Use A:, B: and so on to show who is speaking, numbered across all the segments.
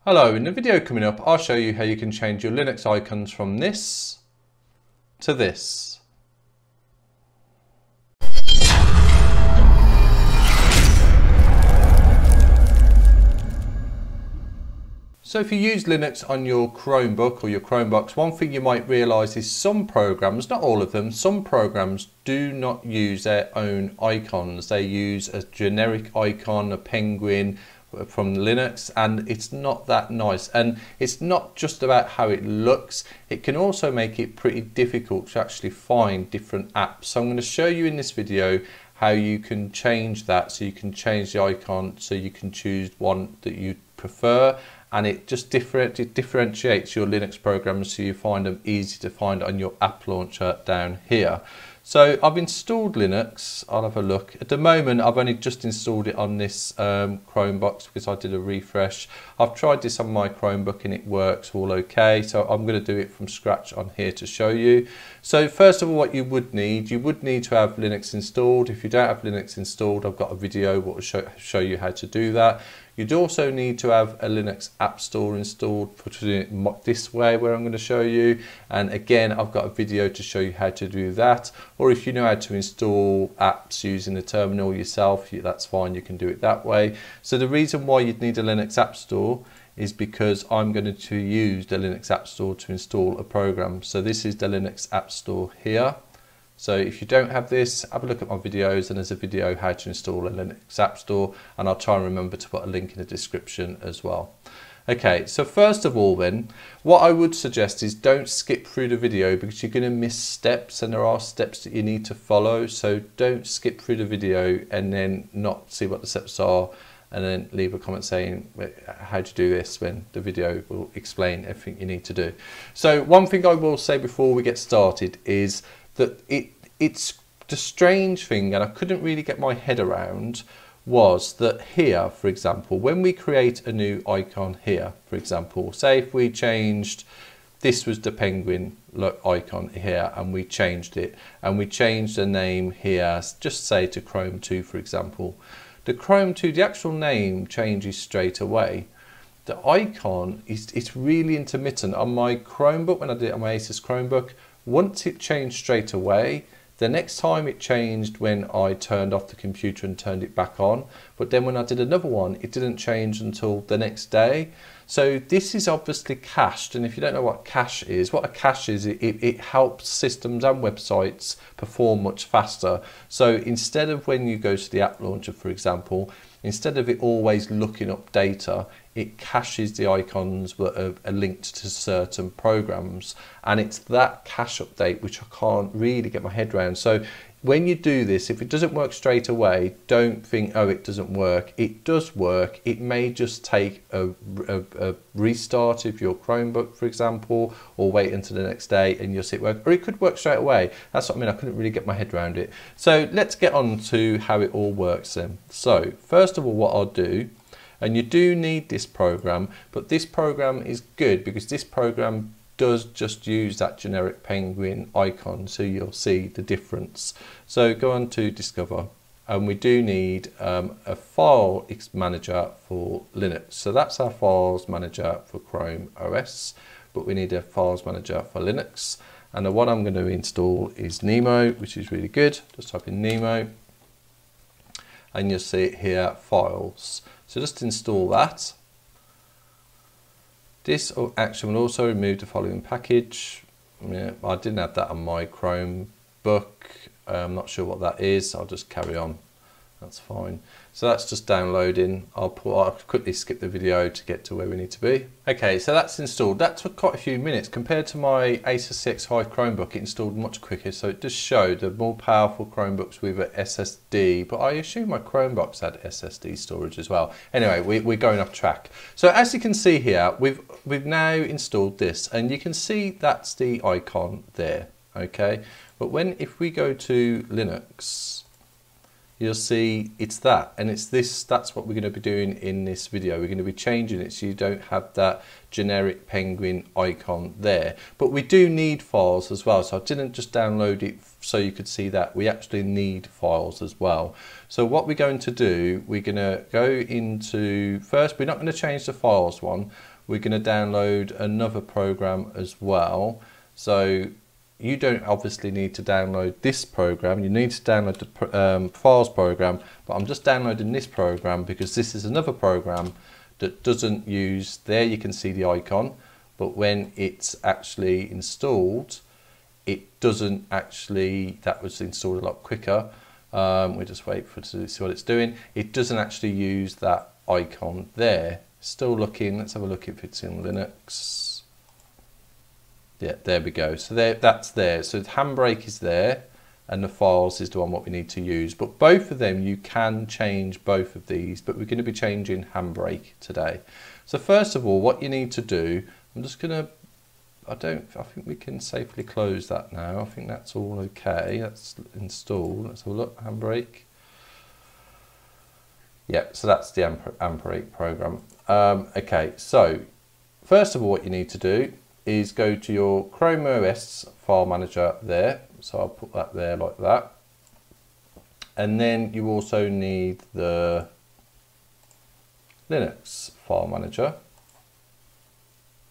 A: Hello, in the video coming up, I'll show you how you can change your Linux icons from this to this. So if you use Linux on your Chromebook or your Chromebox, one thing you might realise is some programs, not all of them, some programs do not use their own icons. They use a generic icon, a penguin, from Linux, and it's not that nice. And it's not just about how it looks, it can also make it pretty difficult to actually find different apps. So I'm going to show you in this video how you can change that, so you can change the icon so you can choose one that you prefer, and it just differentiates your Linux programs so you find them easy to find on your app launcher down here. So I've installed Linux. I'll have a look. At the moment I've only just installed it on this Chromebox because I did a refresh. I've tried this on my Chromebook and it works all okay, so I'm going to do it from scratch on here to show you. So first of all, what you would need to have Linux installed. If you don't have Linux installed, I've got a video that will show you how to do that. You'd also need to have a Linux App Store installed for doing it this way, where I'm going to show you. And again, I've got a video to show you how to do that. Or if you know how to install apps using the terminal yourself, that's fine, you can do it that way. So the reason why you'd need a Linux App Store is because I'm going to use the Linux App Store to install a program. So this is the Linux App Store here. So if you don't have this, have a look at my videos, and there's a video how to install a Linux App Store, and I'll try and remember to put a link in the description as well. Okay, so first of all then, what I would suggest is don't skip through the video because you're going to miss steps, and there are steps that you need to follow. So don't skip through the video and then not see what the steps are and then leave a comment saying how to do this, when the video will explain everything you need to do. So one thing I will say before we get started is that it's the strange thing, and I couldn't really get my head around, was that here, for example, when we create a new icon here, for example, say if we changed, this was the penguin icon here, and we changed it, and we changed the name here, just say to Chrome 2, for example. The Chrome 2, the actual name changes straight away. The icon, it's really intermittent. On my Chromebook, when I did it on my Asus Chromebook, once it changed straight away, the next time it changed when I turned off the computer and turned it back on, but then when I did another one, it didn't change until the next day. So this is obviously cached, and if you don't know what cache is, what a cache is, it helps systems and websites perform much faster. So instead of when you go to the app launcher, for example, instead of it always looking up data, it caches the icons that are linked to certain programs, and it's that cache update which I can't really get my head around. So when you do this, if it doesn't work straight away, don't think, oh, it doesn't work. It does work. It may just take a restart of your Chromebook, for example, or wait until the next day and you'll see it work, or it could work straight away. That's what I mean, I couldn't really get my head around it. So let's get on to how it all works then. So first of all, what I'll do, and you do need this program, but this program is good because this program does just use that generic penguin icon, so you'll see the difference. So go on to Discover, and we do need a file manager for Linux. So that's our files manager for Chrome OS, but we need a files manager for Linux. And the one I'm going to install is Nemo, which is really good. Just type in Nemo, and you'll see it here, files. So just install that. This action will also remove the following package. Yeah, I didn't have that on my Chromebook. I'm not sure what that is. I'll just carry on. That's fine. So that's just downloading. I'll quickly skip the video to get to where we need to be. Okay, so that's installed. That took quite a few minutes. Compared to my Asus 6 High Chromebook, it installed much quicker. So it does show the more powerful Chromebooks with an SSD, but I assume my Chromebooks had SSD storage as well. Anyway, we're going off track. So as you can see here, we've now installed this, and you can see that's the icon there, okay? But if we go to Linux, you'll see it's that, and it's this. That's what we're going to be doing in this video. We're going to be changing it so you don't have that generic penguin icon there. But we do need files as well, so I didn't just download it so you could see that. We actually need files as well. So what we're going to do, we're going to go into, first we're not going to change the files one. we're going to download another program as well. So you don't obviously need to download this program, you need to download the files program, but I'm just downloading this program because this is another program that doesn't use, there you can see the icon, but when it's actually installed, it doesn't actually, that was installed a lot quicker. We'll just wait for it to see what it's doing. It doesn't actually use that icon there. Still looking, let's have a look if it's in Linux. Yeah, there we go. So there, that's there. So the Handbrake is there, and the files is the one what we need to use. But both of them, you can change both of these, but we're going to be changing Handbrake today. So first of all, what you need to do, I'm just going to, I think we can safely close that now. I think that's all okay. That's installed. Let's have a look, Handbrake. Yeah, so that's the Handbrake program. Okay, so first of all, what you need to do is go to your ChromeOS file manager there. So I'll put that there like that. And then you also need the Linux file manager,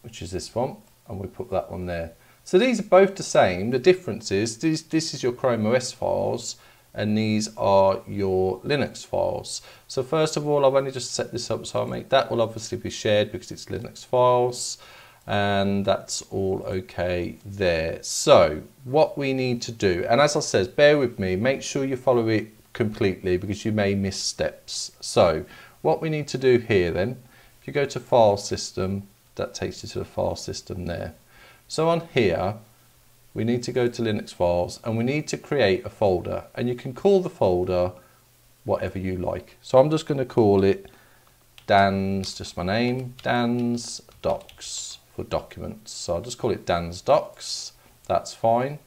A: which is this one, and we put that one there. So these are both the same. The difference is this is your ChromeOS files, and these are your Linux files. So first of all, I've only just set this up, so I'll make that will obviously be shared because it's Linux files, and that's all okay there. So what we need to do, and as I said, bear with me, make sure you follow it completely because you may miss steps. So what we need to do here then, if you go to file system, that takes you to the file system there. So on here, we need to go to Linux files and we need to create a folder, and you can call the folder whatever you like. So I'm just going to call it Dan's, just my name, Dan's Docs for documents. So I'll just call it Dan's Docs, that's fine.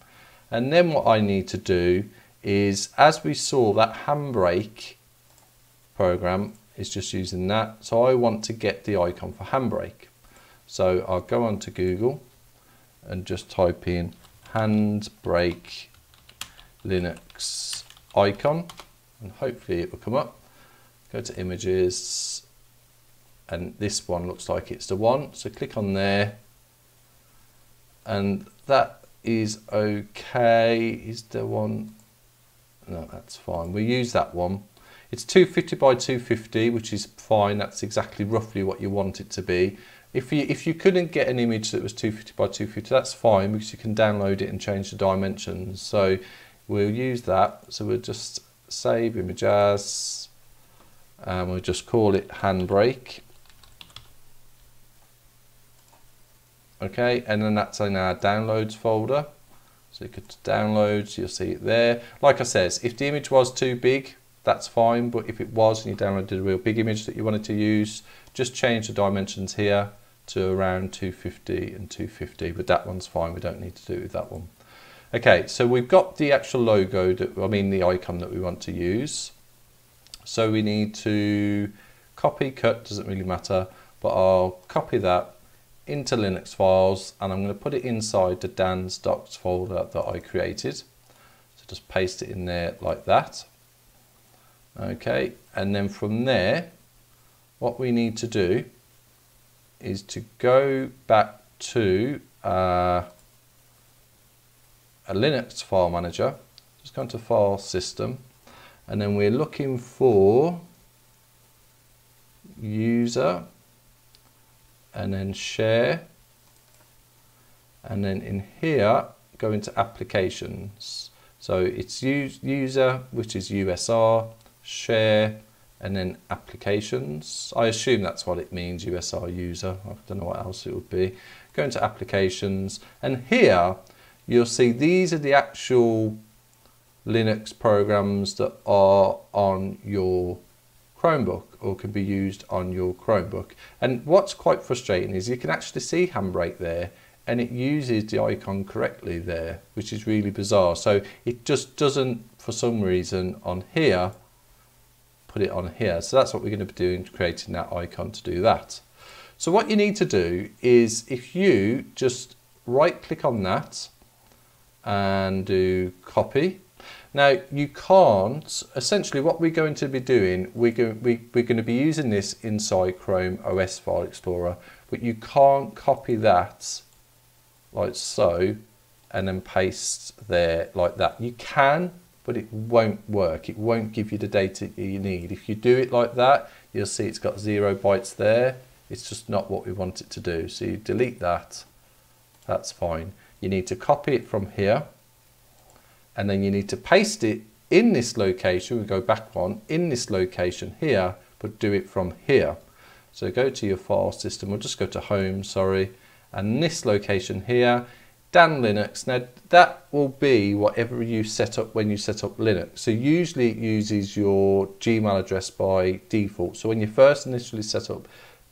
A: And then what I need to do is, as we saw, that Handbrake program is just using that. So I want to get the icon for Handbrake. So I'll go on to Google and just type in Handbrake Linux icon, and hopefully it will come up. Go to images, and this one looks like it's the one. So click on there, and that is okay. Is the one? No, that's fine. We use that one. It's 250 by 250, which is fine. That's exactly roughly what you want it to be. If you couldn't get an image that was 250 by 250, that's fine because you can download it and change the dimensions. So we'll use that. So we'll just save image as, and we'll just call it Handbrake. Okay, and then that's in our downloads folder. So you could download, you'll see it there. Like I said, if the image was too big, that's fine, but if it was and you downloaded a real big image that you wanted to use, just change the dimensions here to around 250 and 250, but that one's fine, we don't need to do it with that one. Okay, so we've got the actual logo, the icon that we want to use. So we need to copy, cut, doesn't really matter, but I'll copy that into Linux files, and I'm going to put it inside the Dan's Docs folder that I created. So just paste it in there like that. Okay, and then from there, what we need to do is to go back to a Linux file manager. Just go into file system, and then we're looking for user, and then share, and then in here go into applications. So it's user, which is USR, share, and then applications. I assume that's what it means, USR user. I don't know what else it would be. Go into applications, and here you'll see these are the actual Linux programs that are on your Chromebook or can be used on your Chromebook. And what's quite frustrating is you can actually see Handbrake there, and it uses the icon correctly there, which is really bizarre. So it just doesn't, for some reason, on here, put it on here. So that's what we're going to be doing, creating that icon to do that. So what you need to do is, if you just right click on that and do copy. Now you can't, essentially what we're going to be doing, we're going to be using this inside Chrome OS File Explorer, but you can't copy that like so and then paste there like that. You can, but it won't work. It won't give you the data you need. If you do it like that, you'll see it's got 0 bytes there. It's just not what we want it to do. So you delete that. That's fine. You need to copy it from here, and then you need to paste it in this location. We go back one, in this location here, but do it from here. So go to your file system, we'll just go to home, sorry, and this location here, Dan Linux. Now that will be whatever you set up when you set up Linux. So usually it uses your Gmail address by default. So when you first initially set up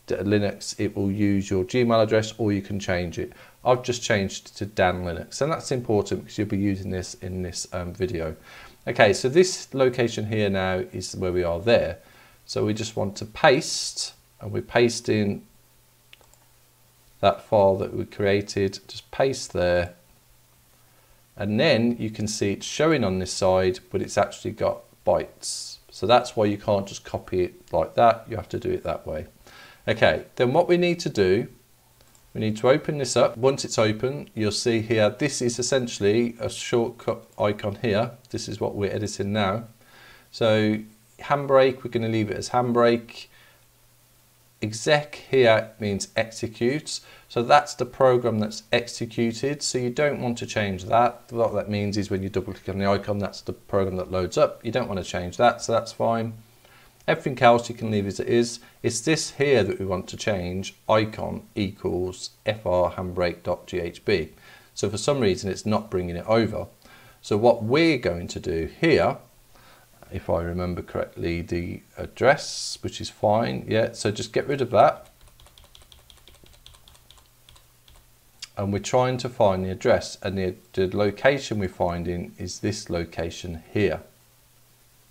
A: Linux, it will use your Gmail address, or you can change it. I've just changed to Dan Linux, and that's important because you'll be using this in this video. Okay, so this location here now is where we are there. So we just want to paste, and we paste in that file that we created, just paste there. And then you can see it's showing on this side, but it's actually got bytes. So that's why you can't just copy it like that. You have to do it that way. Okay, then what we need to do, we need to open this up. Once it's open, you'll see here, this is essentially a shortcut icon here. This is what we're editing now. So Handbrake, we're going to leave it as Handbrake. Exec here means executes. So that's the program that's executed. So you don't want to change that. What that means is when you double click on the icon, that's the program that loads up. You don't want to change that, so that's fine. Everything else you can leave as it is. It's this here that we want to change, icon equals fr handbrake.ghb. So for some reason it's not bringing it over. So what we're going to do here, if I remember correctly, the address, which is fine, yeah, so just get rid of that. And we're trying to find the address, and the location we're finding is this location here.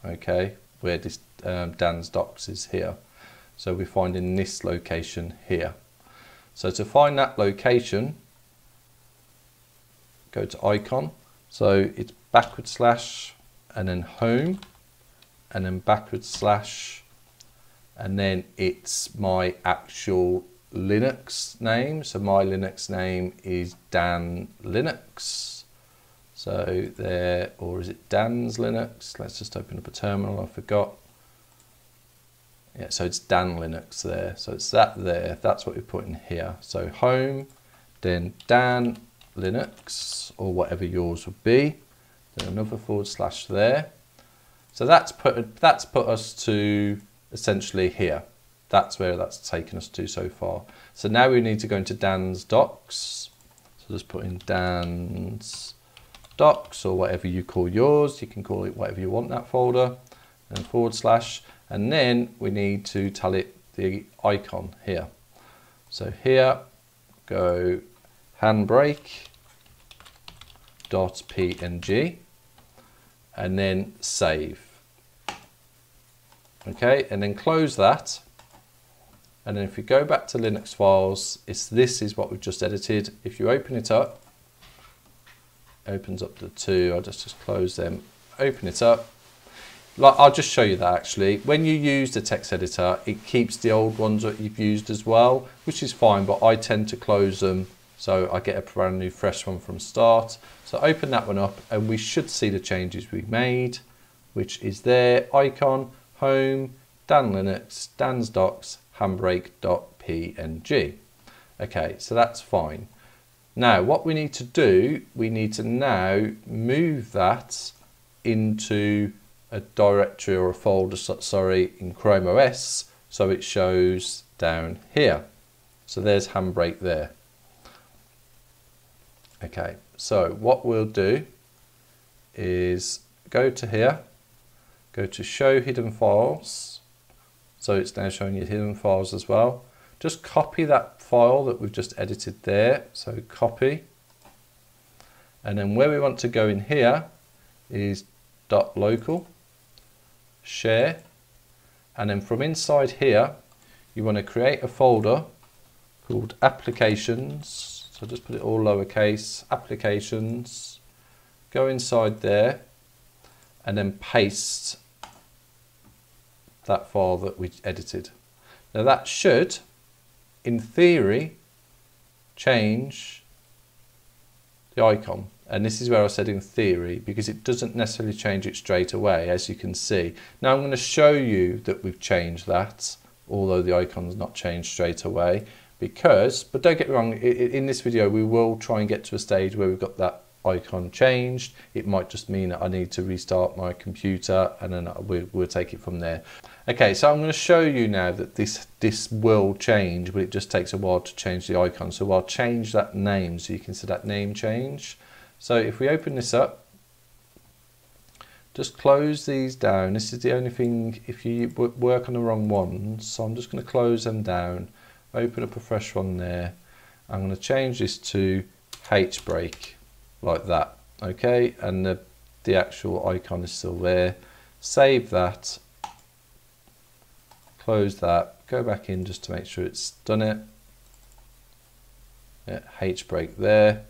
A: Okay, where this Dan's docs is here. So we're finding this location here. So to find that location, go to icon. So it's backward slash and then home and then backward slash, and then it's my actual Linux name. So my Linux name is Dan Linux. So there, or is it Dan's Linux? Let's just open up a terminal, I forgot. Yeah, so it's Dan Linux there. So it's that there, that's what we put in here. So home, then Dan Linux, or whatever yours would be. Then another forward slash there. So that's put us to essentially here. That's where that's taken us to so far. So now we need to go into Dan's docs. So just put in Dan's docs, or whatever you call yours. You can call it whatever you want, that folder, and forward slash. And then we need to tell it the icon here. So here, go handbrake.png, and then save. Okay, and then close that. And then if we go back to Linux files, this is what we've just edited. If you open it up, opens up the two, I'll just close them, open it up. Like, I'll just show you that actually. When you use the text editor, it keeps the old ones that you've used as well, which is fine, but I tend to close them so I get a brand new fresh one from start. So open that one up and we should see the changes we made, which is there, icon, home, Dan Linux, Dan's docs, handbrake.png. Okay, so that's fine. Now what we need to do, we need to now move that into a directory or a folder, sorry, in ChromeOS, so it shows down here. So there's Handbrake there. Okay, so what we'll do is go to here, go to show hidden files. So it's now showing you hidden files as well. Just copy that file that we've just edited there. So copy. And then where we want to go in here is .local, share. And then from inside here, you want to create a folder called applications. So just put it all lowercase, applications. Go inside there and then paste that file that we edited. Now that should in theory, change the icon. And this is where I said in theory, because it doesn't necessarily change it straight away, as you can see. Now I'm going to show you that we've changed that, although the icon's not changed straight away, but don't get me wrong, in this video we will try and get to a stage where we've got that icon changed. It might just mean that I need to restart my computer, and then we'll take it from there. Okay, so I'm going to show you now that this will change, but it just takes a while to change the icon. So I'll change that name, so you can see that name change. So if we open this up, just close these down. This is the only thing if you work on the wrong ones. So I'm just going to close them down, open up a fresh one there. I'm going to change this to H-break, like that. Okay, and the actual icon is still there. Save that, close that, go back in just to make sure it's done it. Yeah, H-break there.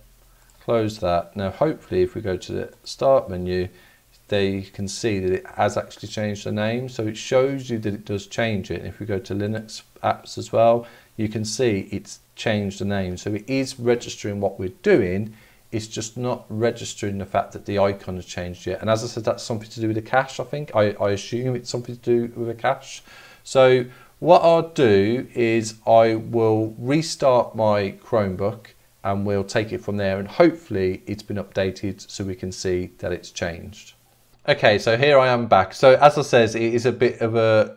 A: Close that. Now hopefully if we go to the start menu, they can see that it has actually changed the name, so it shows you that it does change it. And if we go to Linux apps as well, you can see it's changed the name, so it is registering what we're doing. It's just not registering the fact that the icon has changed yet. And as I said, that's something to do with the cache, I think. I assume it's something to do with a cache. So what I'll do is I will restart my Chromebook, and we'll take it from there, and hopefully it's been updated so we can see that it's changed. Okay, so here I am back. So as I said, it is a bit of a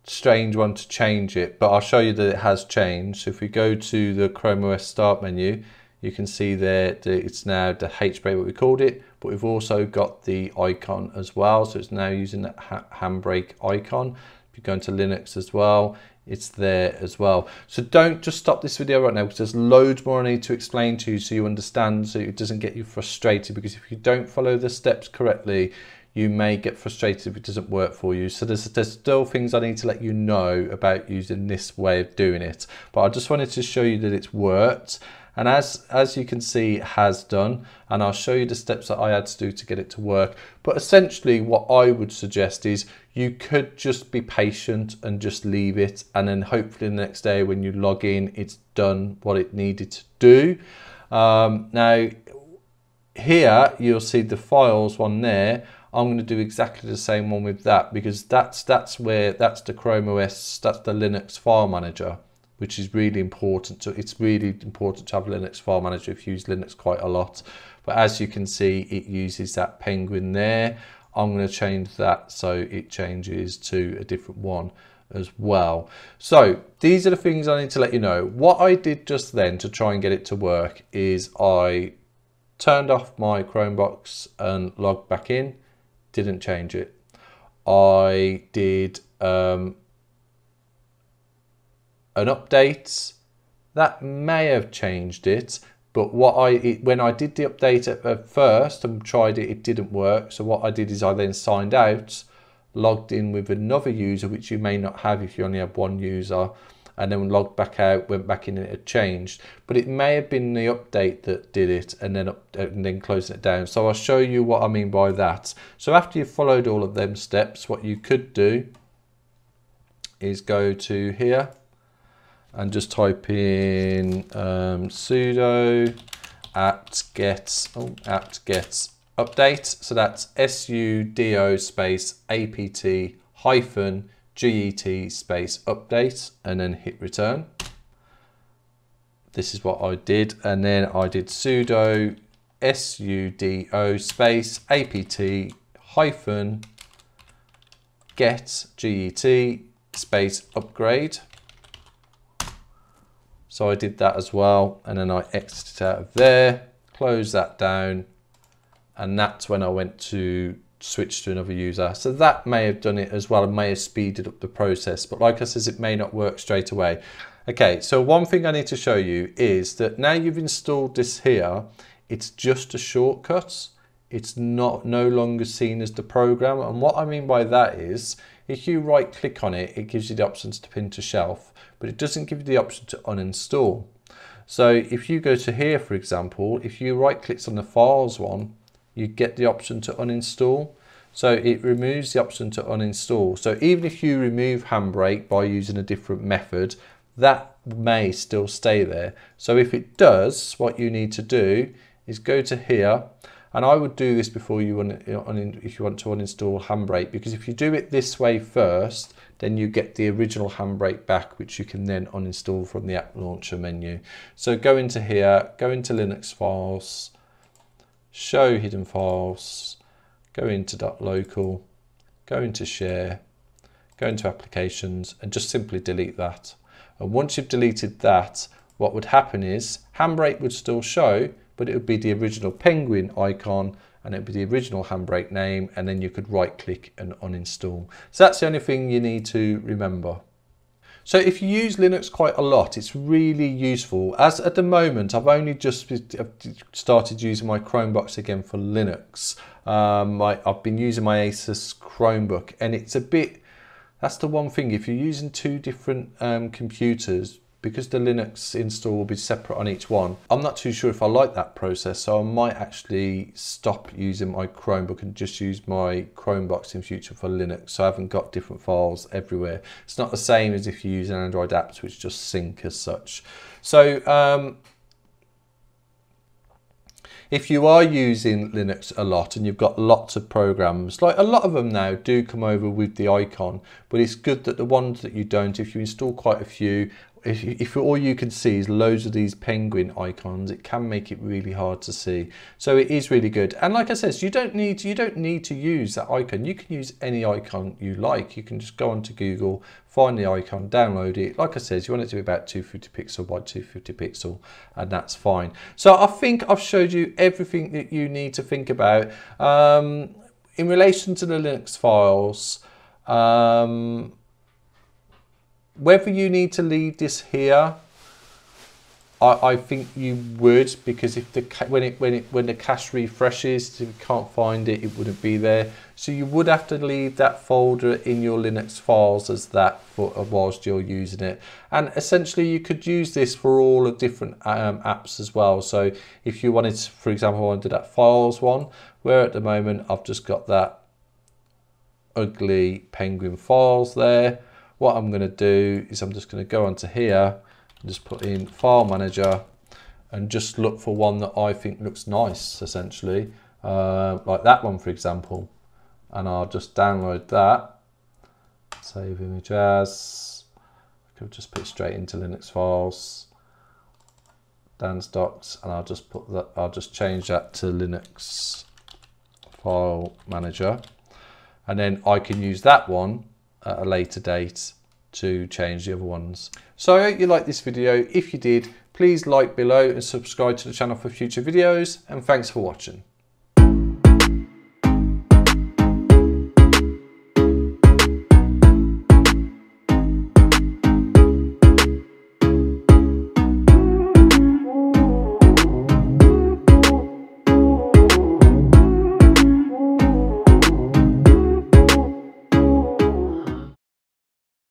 A: strange one to change it, but I'll show you that it has changed. So if we go to the ChromeOS start menu, you can see there that it's now the H-break, what we called it, but we've also got the icon as well. So it's now using that handbrake icon. If you go into Linux as well, it's there as well. So don't just stop this video right now, because there's loads more I need to explain to you so you understand, so it doesn't get you frustrated, because if you don't follow the steps correctly, you may get frustrated if it doesn't work for you. So there's still things I need to let you know about using this way of doing it, but I just wanted to show you that it's worked. And as you can see, it has done, and I'll show you the steps that I had to do to get it to work. But essentially what I would suggest is you could just be patient and just leave it, and then hopefully the next day when you log in, it's done what it needed to do. Now here you'll see the files one there. I'm going to do exactly the same one with that, because that's the ChromeOS, that's the Linux file manager, which is really important. So it's really important to have a Linux file manager if you use Linux quite a lot. But as you can see, it uses that penguin there. I'm going to change that so it changes to a different one as well. So these are the things I need to let you know. What I did just then to try and get it to work is I turned off my Chromebox and logged back in. Didn't change it. I did an update that may have changed it, but when I did the update at first and tried it, it didn't work. So what I did is I then signed out, logged in with another user, which you may not have if you only have one user, and then logged back out, went back in, and it had changed. But it may have been the update that did it, and then closing it down. So I'll show you what I mean by that. So after you've followed all of them steps, what you could do is go to here and just type in sudo apt-get update. So that's sudo space apt hyphen get space update, and then hit return. This is what I did, and then I did sudo sudo space apt hyphen get space upgrade. So I did that as well, and then I exited out of there, closed that down, and that's when I went to switch to another user. So that may have done it as well, and may have speeded up the process, but like I said, it may not work straight away. Okay, so one thing I need to show you is that now you've installed this here, it's just a shortcut. It's no longer seen as the program. And what I mean by that is, if you right click on it, it gives you the options to pin to shelf, but it doesn't give you the option to uninstall. So if you go to here, for example, if you right click on the files one, you get the option to uninstall. So it removes the option to uninstall. So even if you remove Handbrake by using a different method, that may still stay there. So if it does, what you need to do is go to here, and I would do this before you want if you want to uninstall Handbrake, because if you do it this way first, then you get the original Handbrake back, which you can then uninstall from the app launcher menu. So go into here, go into Linux files, show hidden files, go into .local, go into share, go into applications, and just simply delete that. And once you've deleted that, what would happen is Handbrake would still show, but it would be the original penguin icon, and it would be the original Handbrake name, and then you could right click and uninstall. So that's the only thing you need to remember. So if you use Linux quite a lot, it's really useful. As at the moment, I've only just started using my Chromebook again for Linux. I've been using my Asus Chromebook, and it's a bit, that's the one thing, if you're using two different computers, because the Linux install will be separate on each one, I'm not too sure if I like that process, so I might actually stop using my Chromebook and just use my Chromebook in future for Linux, so I haven't got different files everywhere. It's not the same as if you use Android apps which just sync as such. So if you are using Linux a lot and you've got lots of programs, like a lot of them now do come over with the icon, but it's good that the ones that you don't, if you install quite a few, if all you can see is loads of these penguin icons, it can make it really hard to see. So it is really good. And like I said, you don't need to use that icon. You can use any icon you like. You can just go onto Google, find the icon, download it. Like I said, you want it to be about 250 pixel by 250 pixel, and that's fine. So I think I've showed you everything that you need to think about in relation to the Linux files. Whether you need to leave this here, I think you would, because if when the cache refreshes, if you can't find it, it wouldn't be there. So you would have to leave that folder in your Linux files as that whilst you're using it. And essentially, you could use this for all the different apps as well. So if you wanted to, for example, I wanted to do that files one, where at the moment I've just got that ugly penguin files there. What I'm going to do is I'm just going to go onto here and just put in File Manager and just look for one that I think looks nice, essentially, like that one, for example. And I'll just download that, save image as, I could just put it straight into Linux files, Dan's docs, and I'll just put that, I'll just change that to Linux File Manager, and then I can use that one at a later date to change the other ones. So I hope you liked this video. If you did, please like below and subscribe to the channel for future videos, and thanks for watching.